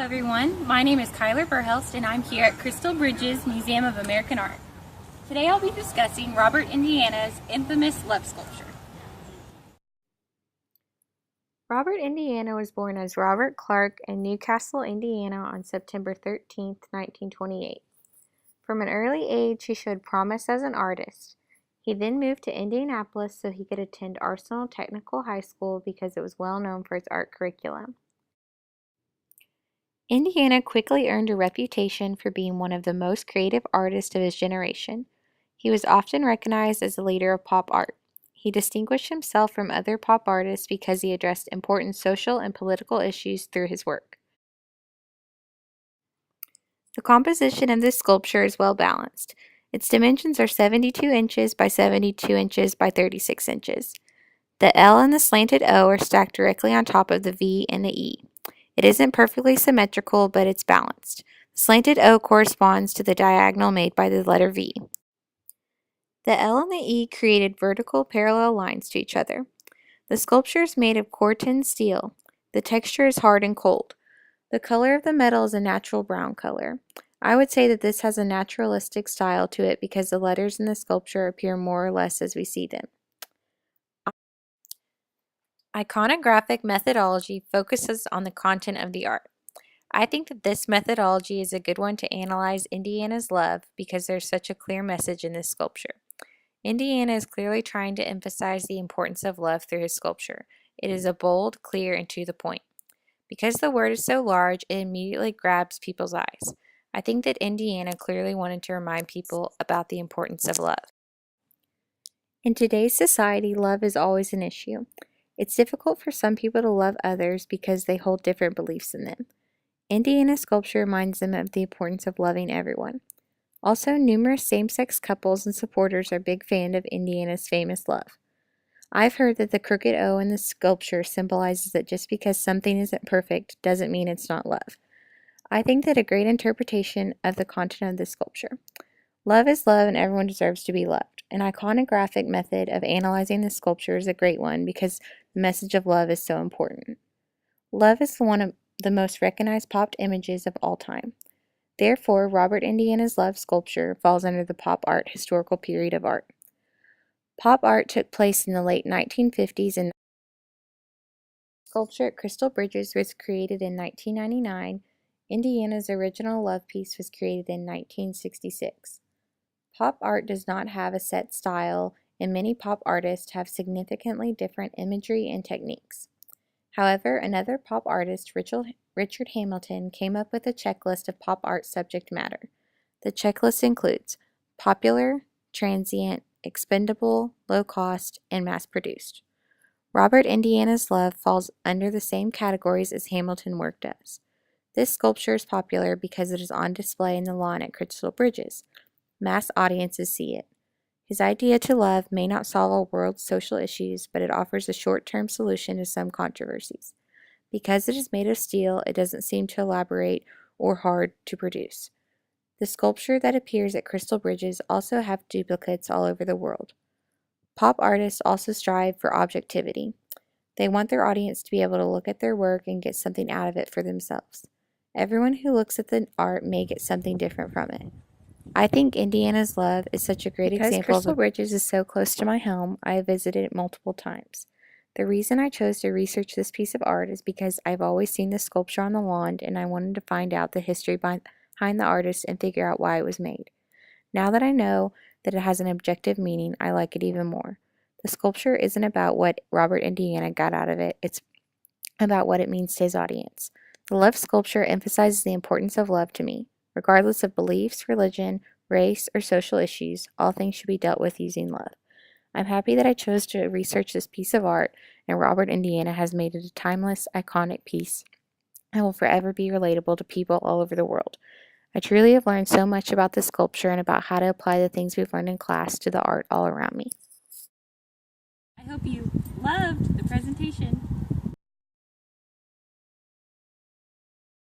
everyone, my name is Kyler Burhelst and I'm here at Crystal Bridges Museum of American Art. Today I'll be discussing Robert Indiana's infamous love sculpture. Robert Indiana was born as Robert Clark in Newcastle, Indiana on September 13, 1928. From an early age, he showed promise as an artist. He then moved to Indianapolis so he could attend Arsenal Technical High School because it was well known for its art curriculum. Indiana quickly earned a reputation for being one of the most creative artists of his generation. He was often recognized as a leader of pop art. He distinguished himself from other pop artists because he addressed important social and political issues through his work. The composition of this sculpture is well balanced. Its dimensions are 72 inches by 72 inches by 36 inches. The L and the slanted O are stacked directly on top of the V and the E. It isn't perfectly symmetrical, but it's balanced. The slanted O corresponds to the diagonal made by the letter V. The L and the E created vertical parallel lines to each other. The sculpture is made of Corten steel. The texture is hard and cold. The color of the metal is a natural brown color. I would say that this has a naturalistic style to it because the letters in the sculpture appear more or less as we see them. Iconographic methodology focuses on the content of the art. I think that this methodology is a good one to analyze Indiana's love because there's such a clear message in this sculpture. Indiana is clearly trying to emphasize the importance of love through his sculpture. It is a bold, clear, and to the point. Because the word is so large, it immediately grabs people's eyes. I think that Indiana clearly wanted to remind people about the importance of love. In today's society, love is always an issue. It's difficult for some people to love others because they hold different beliefs in them. Indiana's sculpture reminds them of the importance of loving everyone. Also, numerous same-sex couples and supporters are big fans of Indiana's famous love. I've heard that the crooked O in the sculpture symbolizes that just because something isn't perfect doesn't mean it's not love. I think that a great interpretation of the content of this sculpture. Love is love and everyone deserves to be loved. An iconographic method of analyzing the sculpture is a great one because the message of love is so important. Love is one of the most recognized pop images of all time. Therefore, Robert Indiana's love sculpture falls under the pop art historical period of art. Pop art took place in the late 1950s and sculpture at Crystal Bridges was created in 1999. Indiana's original love piece was created in 1966. Pop art does not have a set style, and many pop artists have significantly different imagery and techniques. However, another pop artist, Richard Hamilton, came up with a checklist of pop art subject matter. The checklist includes popular, transient, expendable, low cost, and mass produced. Robert Indiana's love falls under the same categories as Hamilton's work does. This sculpture is popular because it is on display in the lawn at Crystal Bridges. Mass audiences see it. His idea to love may not solve all world's social issues, but it offers a short-term solution to some controversies. Because it is made of steel, it doesn't seem to elaborate or hard to produce. The sculpture that appears at Crystal Bridges also have duplicates all over the world. Pop artists also strive for objectivity. They want their audience to be able to look at their work and get something out of it for themselves. Everyone who looks at the art may get something different from it. I think Indiana's love is such a great example. Because Crystal Bridges is so close to my home, I have visited it multiple times. The reason I chose to research this piece of art is because I've always seen this sculpture on the lawn and I wanted to find out the history behind the artist and figure out why it was made. Now that I know that it has an objective meaning, I like it even more. The sculpture isn't about what Robert Indiana got out of it, it's about what it means to his audience. The love sculpture emphasizes the importance of love to me. Regardless of beliefs, religion, race, or social issues, all things should be dealt with using love. I'm happy that I chose to research this piece of art, and Robert Indiana has made it a timeless, iconic piece and will forever be relatable to people all over the world. I truly have learned so much about this sculpture and about how to apply the things we've learned in class to the art all around me. I hope you loved the presentation.